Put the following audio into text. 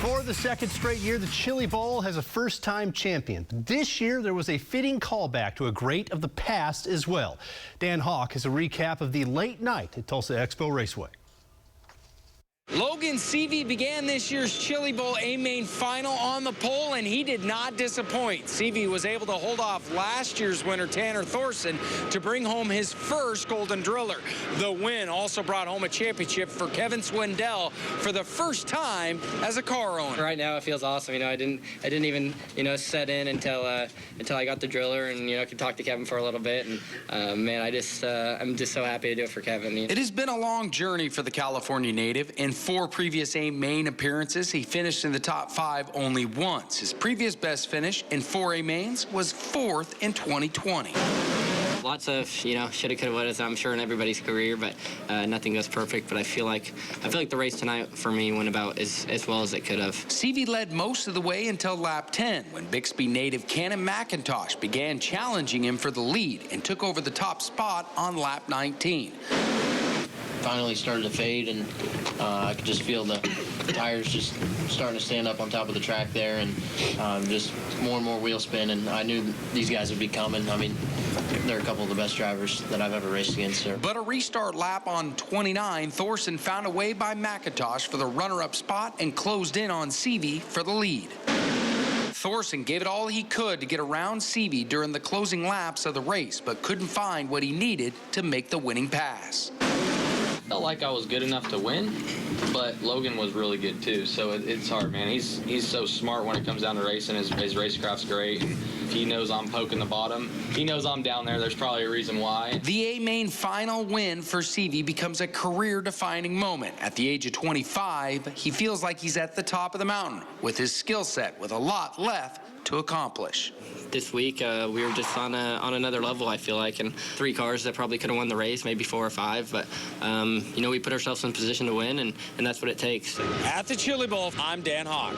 For the second straight year, the Chili Bowl has a first-time champion. This year, there was a fitting callback to a great of the past as well. Dan Hawk has a recap of the late night at Tulsa Expo Raceway. Logan Seavey began this year's Chili Bowl A-Main final on the pole, and he did not disappoint. Seavey was able to hold off last year's winner, Tanner Thorson, to bring home his first Golden Driller. The win also brought home a championship for Kevin Swindell for the first time as a car owner. Right now, it feels awesome. I didn't even, set in until I got the driller and, could talk to Kevin for a little bit. And, man, I'm just so happy to do it for Kevin. It has been a long journey for the California native. In 4 previous A-Main appearances, he finished in the top 5 only once. His previous best finish in 4 A-Mains was 4th in 2020. Lots of, shoulda, coulda, woulda, I'm sure, in everybody's career, but nothing goes perfect. But I feel like the race tonight for me went about as well as it could have. Seavey led most of the way until lap 10, when Bixby native Cannon McIntosh began challenging him for the lead and took over the top spot on lap 19. Finally started to fade, and I could just feel the tires just starting to stand up on top of the track there, and just more and more wheel spin, and I knew these guys would be coming. I mean, they're a couple of the best drivers that I've ever raced against. But a restart lap on 29, Thorson found a way by McIntosh for the runner-up spot and closed in on Seavey for the lead. Thorson gave it all he could to get around Seavey during the closing laps of the race, but couldn't find what he needed to make the winning pass. Felt like I was good enough to win, but Logan was really good too, so it's hard, man. He's so smart when it comes down to racing. His racecraft's great. If he knows I'm poking the bottom, he knows I'm down there. There's probably a reason why. The A-Main final win for Seavey becomes a career-defining moment. At the age of 25, he feels like he's at the top of the mountain with his skill set, with a lot left to accomplish. This week, we were just on another level, I feel like, and 3 cars that probably could have won the race, maybe 4 or 5, but, we put ourselves in position to win, and that's what it takes. At the Chili Bowl, I'm Dan Hawk.